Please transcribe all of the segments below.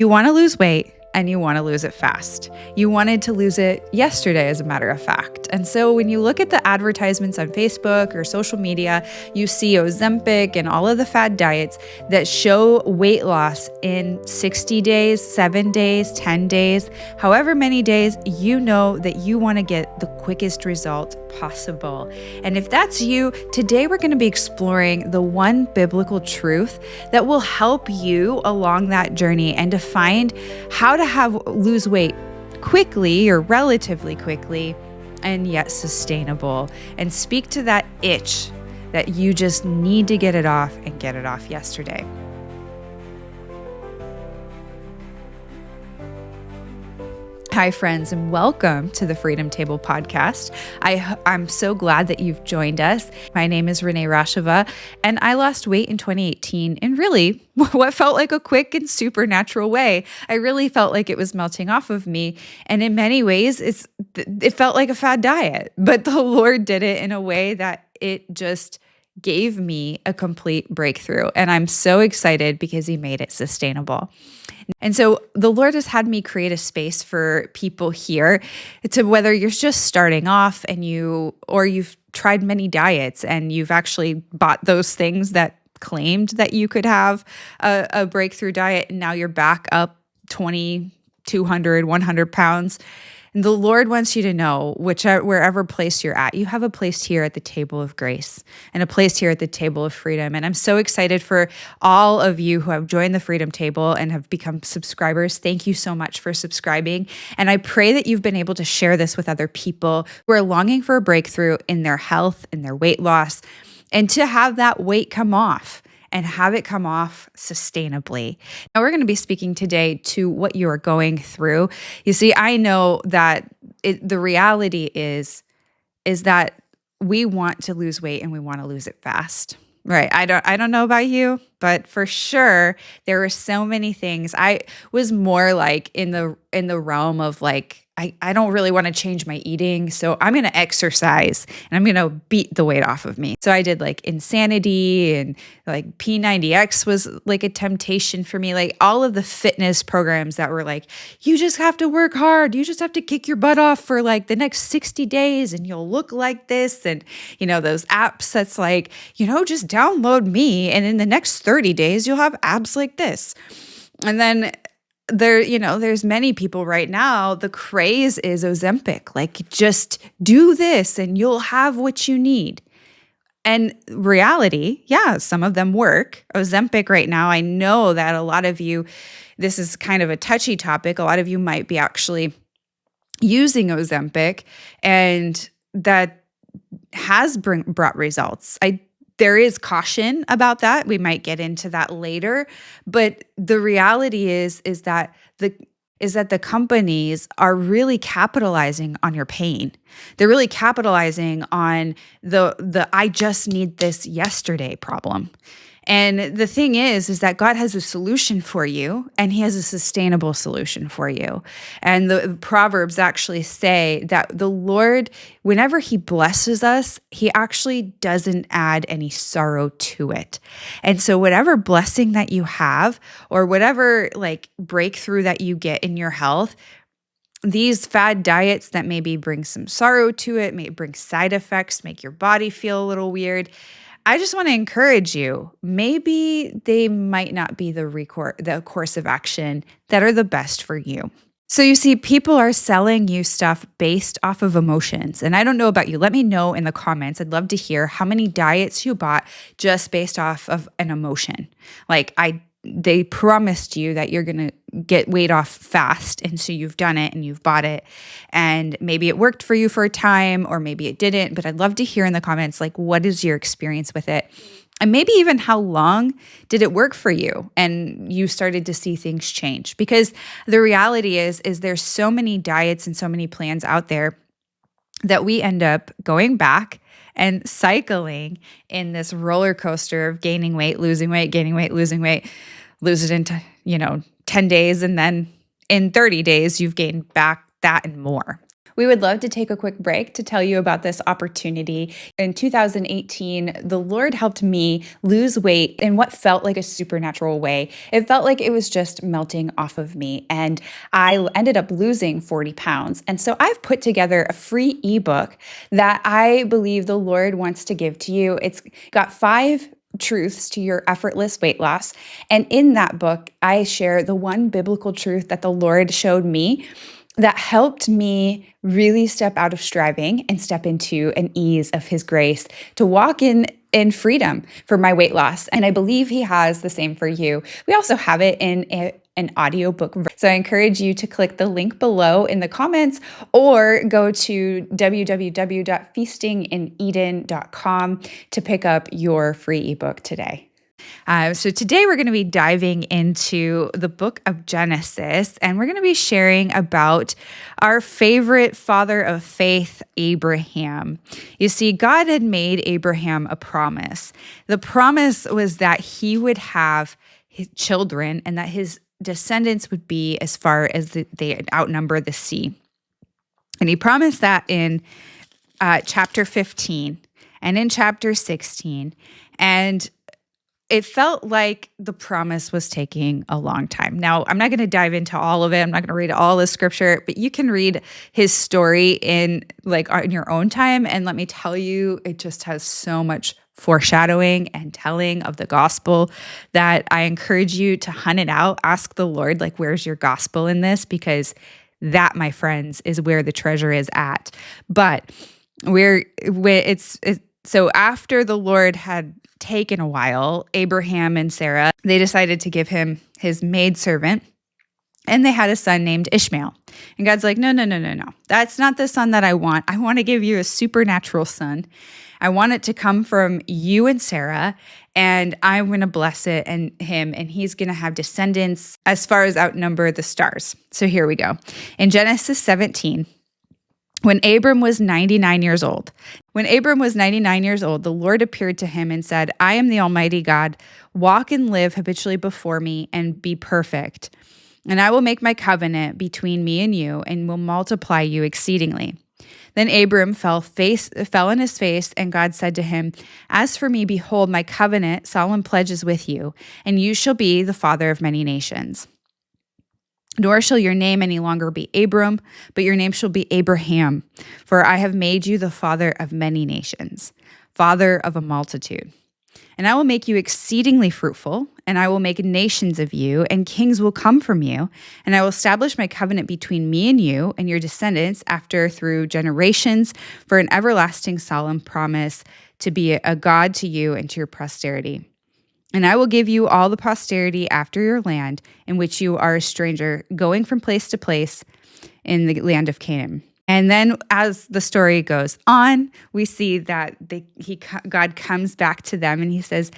You want to lose weight and you want to lose it fast. You wanted to lose it yesterday, as a matter of fact. And so when you look at the advertisements on Facebook or social media, you see Ozempic and all of the fad diets that show weight loss in 60 days, 7 days, 10 days, however many days. You know that you want to get the quickest result possible. And if that's you, today we're going to be exploring the one biblical truth that will help you along that journey and to find how to lose weight quickly or relatively quickly and yet sustainable, and speak to that itch that you just need to get it off and get it off yesterday. Hi, friends, and welcome to the Freedom Table podcast. I'm so glad that you've joined us. My name is Renee Rasheva, and I lost weight in 2018 in really what felt like a quick and supernatural way. I really felt like it was melting off of me, and in many ways, it felt like a fad diet, but the Lord did it in a way that it just gave me a complete breakthrough, and I'm so excited because He made it sustainable. And so the Lord has had me create a space for people here to, whether you're just starting off and you've tried many diets and you've actually bought those things that claimed that you could have a breakthrough diet, and now you're back up 20, 200, 100 pounds. And the Lord wants you to know, wherever place you're at, you have a place here at the table of grace and a place here at the table of freedom. And I'm so excited for all of you who have joined the Freedom Table and have become subscribers. Thank you so much for subscribing. And I pray that you've been able to share this with other people who are longing for a breakthrough in their health, in their weight loss, and to have that weight come off and have it come off sustainably. Now, we're going to be speaking today to what you are going through. You see, I know that the reality is that we want to lose weight and we want to lose it fast. Right. I don't know about you, but for sure, there were so many things. I was more like in the realm of like, I don't really want to change my eating, so I'm going to exercise and I'm going to beat the weight off of me. So I did like Insanity, and like P90X was like a temptation for me. Like all of the fitness programs that were like, you just have to work hard. You just have to kick your butt off for like the next 60 days and you'll look like this. And, those apps that's like, just download me and in the next 30 days, you'll have abs like this. And then there's many people right now, the craze is Ozempic, like just do this and you'll have what you need. And reality, yeah, some of them work. Ozempic right now, I know that a lot of you, this is kind of a touchy topic. A lot of you might be actually using Ozempic, and that has brought results. There is caution about that. We might get into that later, but the reality is that the companies are really capitalizing on your pain. They're really capitalizing on the I just need this yesterday problem. And the thing is that God has a solution for you, and He has a sustainable solution for you. And the Proverbs actually say that the Lord, whenever He blesses us, He actually doesn't add any sorrow to it. And so whatever blessing that you have, or whatever like breakthrough that you get in your health, these fad diets that maybe bring some sorrow to it, may bring side effects, make your body feel a little weird, I just want to encourage you, maybe they might not be the course of action that are the best for you. So you see, people are selling you stuff based off of emotions. And I don't know about you. Let me know in the comments. I'd love to hear how many diets you bought just based off of an emotion. Like they promised you that you're going to get weight off fast. And so you've done it and you've bought it. And maybe it worked for you for a time, or maybe it didn't. But I'd love to hear in the comments, like, what is your experience with it? And maybe even how long did it work for you and you started to see things change? Because the reality is there's so many diets and so many plans out there that we end up going back and cycling in this roller coaster of gaining weight, losing weight, gaining weight, losing weight, lose it into, 10 days. And then in 30 days, you've gained back that and more. We would love to take a quick break to tell you about this opportunity. In 2018, the Lord helped me lose weight in what felt like a supernatural way. It felt like it was just melting off of me, and I ended up losing 40 pounds. And so I've put together a free ebook that I believe the Lord wants to give to you. It's got 5 truths to your effortless weight loss. And in that book, I share the one biblical truth that the Lord showed me that helped me really step out of striving and step into an ease of His grace to walk in freedom for my weight loss. And I believe He has the same for you. We also have it in an audiobook. So I encourage you to click the link below in the comments or go to www.feastingin.eden.com to pick up your free ebook today. So today we're going to be diving into the book of Genesis, and we're going to be sharing about our favorite father of faith, Abraham. You see, God had made Abraham a promise. The promise was that he would have his children and that his descendants would be as far as they outnumber the sea. And he promised that in chapter 15 and in chapter 16. And it felt like the promise was taking a long time. Now, I'm not going to dive into all of it. I'm not going to read all the scripture, but you can read his story in your own time. And let me tell you, it just has so much foreshadowing and telling of the gospel that I encourage you to hunt it out. Ask the Lord, where's your gospel in this? Because that, my friends, is where the treasure is at. But so after the Lord had taken a while, Abraham and Sarah, they decided to give him his maidservant, and they had a son named Ishmael. And God's like, no. That's not the son that I want. I want to give you a supernatural son. I want it to come from you and Sarah, and I'm going to bless it and him, and he's going to have descendants as far as outnumber the stars. So here we go. In Genesis 17, when Abram was 99 years old, the Lord appeared to him and said, I am the Almighty God. Walk and live habitually before me and be perfect. And I will make my covenant between me and you and will multiply you exceedingly. Then Abram fell on his face, and God said to him, As for me, behold, my covenant, solemn pledge is with you, and you shall be the father of many nations. Nor shall your name any longer be Abram, but your name shall be Abraham, for I have made you the father of many nations, father of a multitude. And I will make you exceedingly fruitful, and I will make nations of you, and kings will come from you, and I will establish my covenant between me and you and your descendants through generations for an everlasting solemn promise to be a God to you and to your posterity. And I will give you all the posterity after your land in which you are a stranger, going from place to place in the land of Canaan. And then as the story goes on, we see that God comes back to them and he says,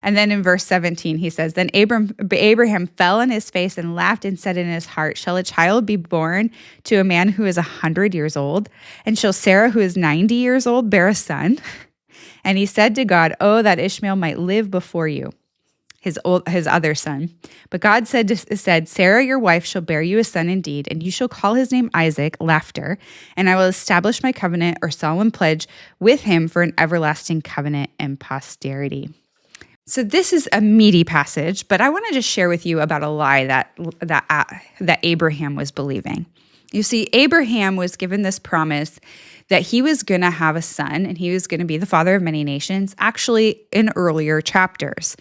and then in verse 17, he says, Then Abraham fell on his face and laughed and said in his heart, Shall a child be born to a man who is 100 years old? And shall Sarah, who is 90 years old, bear a son? And he said to God, Oh, that Ishmael might live before you, his other son. But God said, Sarah, your wife, shall bear you a son indeed, and you shall call his name Isaac, laughter, and I will establish my covenant or solemn pledge with him for an everlasting covenant and posterity. So this is a meaty passage, but I want to just share with you about a lie that Abraham was believing. You see, Abraham was given this promise that he was going to have a son and he was going to be the father of many nations, actually in earlier chapters.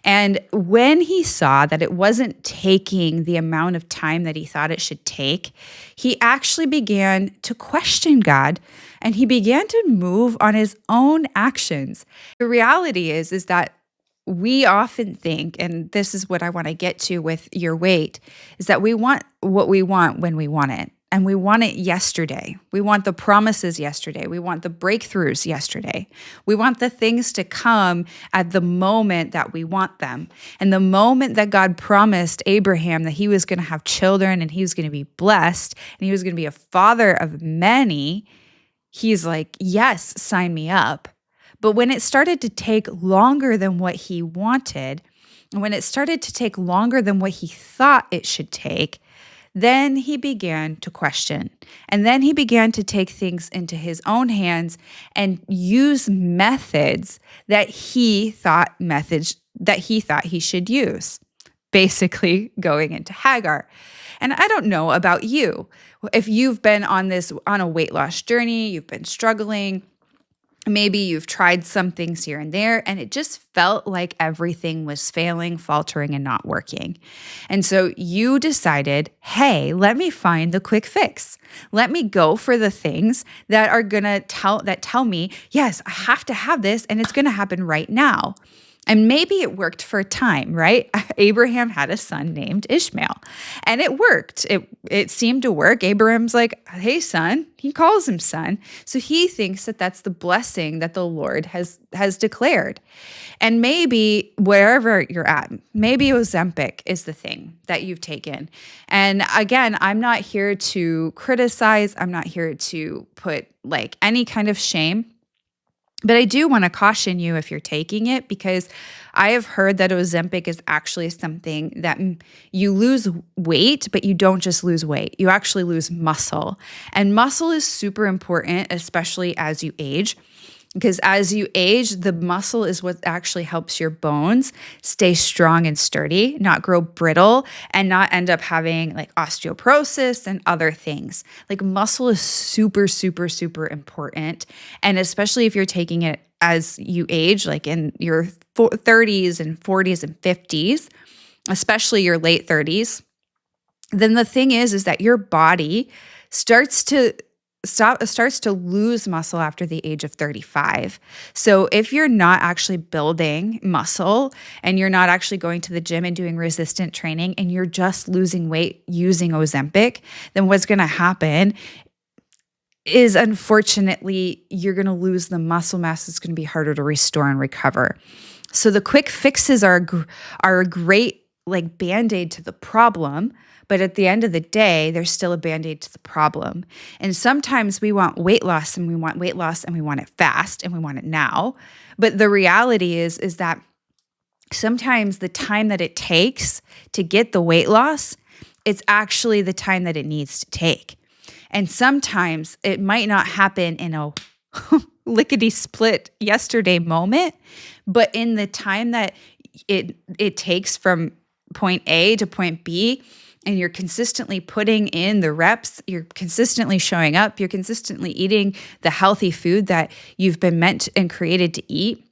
And when he saw that it wasn't taking the amount of time that he thought it should take, he actually began to question God, and he began to move on his own actions. The reality is that we often think, and this is what I want to get to with your weight, is that we want what we want when we want it. And we want it yesterday. We want the promises yesterday. We want the breakthroughs yesterday. We want the things to come at the moment that we want them. And the moment that God promised Abraham that he was going to have children and he was going to be blessed and he was going to be a father of many, he's like, yes, sign me up. But when it started to take longer than what he wanted, and when it started to take longer than what he thought it should take, then he began to question. And then he began to take things into his own hands and use methods that he thought he should use. Basically going into Hagar. And I don't know about you. If you've been on a weight loss journey, you've been struggling, maybe you've tried some things here and there, and it just felt like everything was failing, faltering, and not working. And so you decided, hey, let me find the quick fix. Let me go for the things that are gonna tell me, yes, I have to have this, and it's gonna happen right now. And maybe it worked for a time, right? Abraham had a son named Ishmael, and it worked. It seemed to work. Abraham's like, hey, son. He calls him son. So he thinks that that's the blessing that the Lord has declared. And maybe wherever you're at, maybe Ozempic is the thing that you've taken. And again, I'm not here to criticize. I'm not here to put like any kind of shame. But I do want to caution you if you're taking it, because I have heard that Ozempic is actually something that you lose weight, but you don't just lose weight. You actually lose muscle. And muscle is super important, especially as you age. Because as you age, the muscle is what actually helps your bones stay strong and sturdy, not grow brittle, and not end up having like osteoporosis and other things. Like muscle is super, super, super important. And especially if you're taking it as you age, like in your 30s and 40s and 50s, especially your late 30s, then the thing is that your body starts to lose muscle after the age of 35. So if you're not actually building muscle and you're not actually going to the gym and doing resistant training and you're just losing weight using Ozempic, then what's going to happen is unfortunately you're going to lose the muscle mass. It's going to be harder to restore and recover. So the quick fixes are a great like Band-Aid to the problem. But at the end of the day, there's still a Band-Aid to the problem. And sometimes we want weight loss and we want it fast and we want it now. But the reality is that sometimes the time that it takes to get the weight loss, it's actually the time that it needs to take. And sometimes it might not happen in a lickety-split yesterday moment, but in the time that it takes from point A to point B, and you're consistently putting in the reps, you're consistently showing up, you're consistently eating the healthy food that you've been meant and created to eat.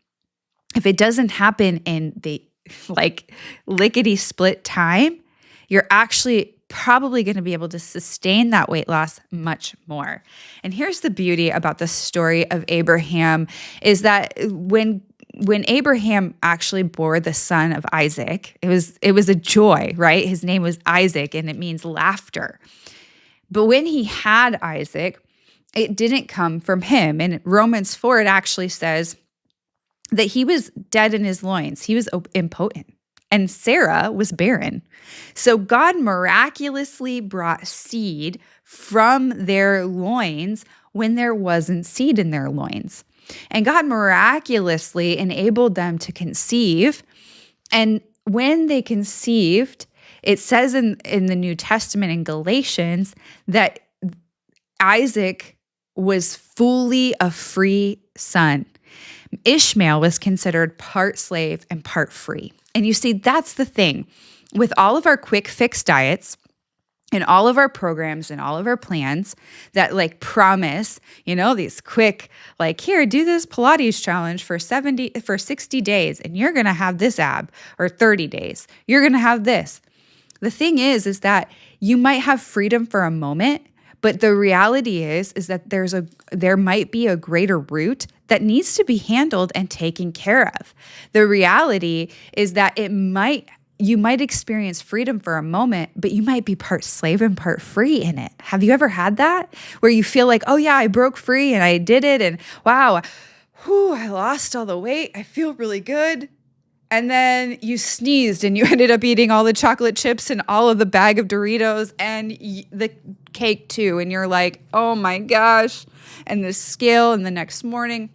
If it doesn't happen in the like lickety split time, you're actually probably going to be able to sustain that weight loss much more. And here's the beauty about the story of Abraham is that when Abraham actually bore the son of Isaac, it was a joy, right? His name was Isaac, and it means laughter. But when he had Isaac, it didn't come from him. In Romans 4, it actually says that he was dead in his loins. He was impotent, and Sarah was barren. So God miraculously brought seed from their loins when there wasn't seed in their loins. And God miraculously enabled them to conceive. And when they conceived, it says in the New Testament in Galatians that Isaac was fully a free son. Ishmael was considered part slave and part free. And you see, that's the thing. With all of our quick fix diets, and all of our programs and all of our plans that like promise, these quick, like, here, do this Pilates challenge for 60 days and you're going to have this ab, or 30 days. You're going to have this. The thing is that you might have freedom for a moment, but the reality is that there might be a greater root that needs to be handled and taken care of. The reality is that you might experience freedom for a moment, but you might be part slave and part free in it. Have you ever had that? Where you feel like, oh yeah, I broke free and I did it, and wow, I lost all the weight. I feel really good. And then you sneezed and you ended up eating all the chocolate chips and all of the bag of Doritos and the cake too. And you're like, oh my gosh. And the scale, and the next morning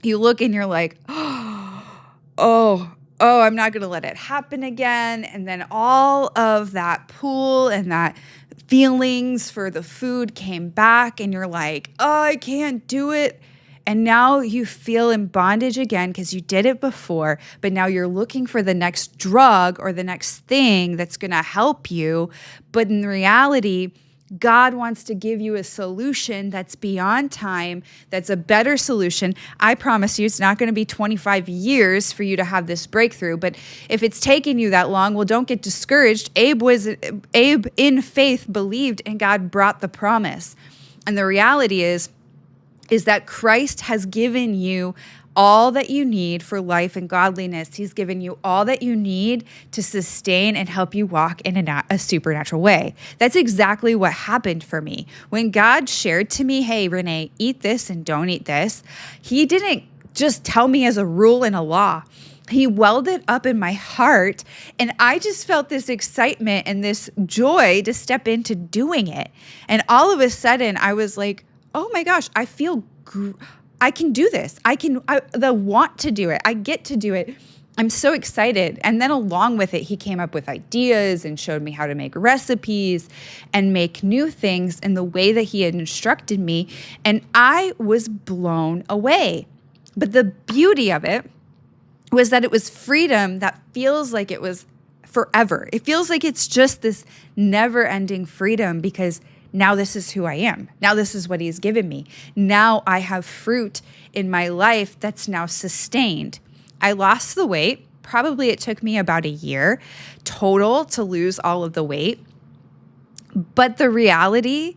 you look and you're like, oh, oh, I'm not going to let it happen again. And then all of that pull and that feelings for the food came back, and you're like, oh, I can't do it. And now you feel in bondage again because you did it before, but now you're looking for the next drug or the next thing that's going to help you. But in reality, God wants to give you a solution that's beyond time, that's a better solution. I promise you it's not going to be 25 years for you to have this breakthrough. But if it's taken you that long, well, don't get discouraged. Abe in faith believed, and God brought the promise. And the reality is that Christ has given you all that you need for life and godliness. He's given you all that you need to sustain and help you walk in a supernatural way. That's exactly what happened for me. When God shared to me, hey, Renee, eat this and don't eat this, he didn't just tell me as a rule and a law. He welled it up in my heart, and I just felt this excitement and this joy to step into doing it. And all of a sudden, I was like, oh my gosh, I feel I can do this. The want to do it. I get to do it. I'm so excited. And then along with it, he came up with ideas and showed me how to make recipes and make new things in the way that he had instructed me. And I was blown away. But the beauty of it was that it was freedom that feels like it was forever. It feels like it's just this never-ending freedom because now this is who I am. Now this is what he's given me. Now I have fruit in my life that's now sustained. I lost the weight. Probably it took me about a year total to lose all of the weight. But the reality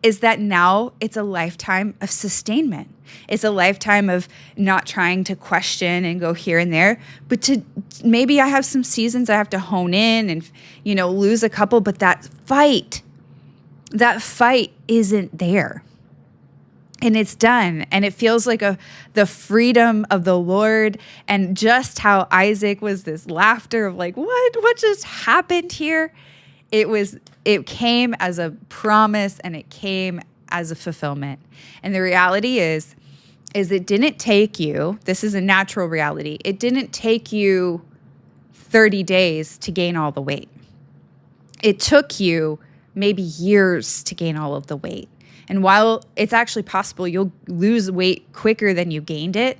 is that now it's a lifetime of sustainment. It's a lifetime of not trying to question and go here and there, but to maybe I have some seasons I have to hone in and, lose a couple, but that fight isn't there. And it's done. And it feels like the freedom of the Lord, and just how Isaac was this laughter of like, what just happened here? It came as a promise, and it came as a fulfillment. And the reality is it didn't take you, this is a natural reality, it didn't take you 30 days to gain all the weight. It took you maybe years to gain all of the weight. And while it's actually possible you'll lose weight quicker than you gained it,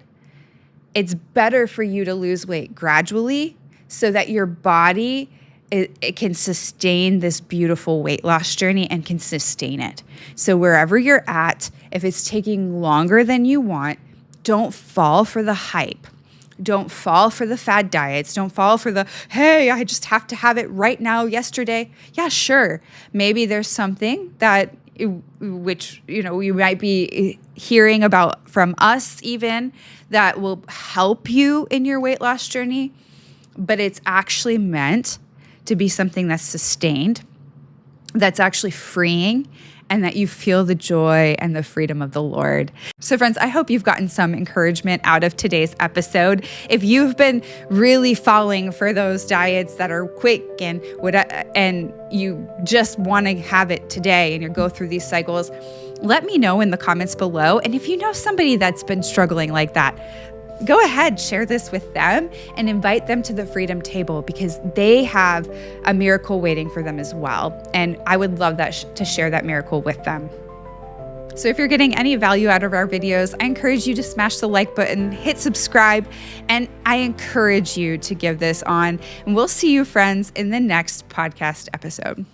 it's better for you to lose weight gradually so that your body it can sustain this beautiful weight loss journey and can sustain it. So wherever you're at, if it's taking longer than you want, don't fall for the hype. Don't fall for the fad diets. Don't fall for the, hey, I just have to have it right now, yesterday. Yeah, sure. Maybe there's something that, which, you might be hearing about from us even, that will help you in your weight loss journey, but it's actually meant to be something that's sustained, that's actually freeing, and that you feel the joy and the freedom of the Lord. So friends, I hope you've gotten some encouragement out of today's episode. If you've been really falling for those diets that are quick and you just want to have it today and you go through these cycles, let me know in the comments below. And if you know somebody that's been struggling like that, go ahead, share this with them and invite them to the Freedom Table, because they have a miracle waiting for them as well. And I would love that to share that miracle with them. So if you're getting any value out of our videos, I encourage you to smash the like button, hit subscribe, and I encourage you to give this on. And we'll see you, friends, in the next podcast episode.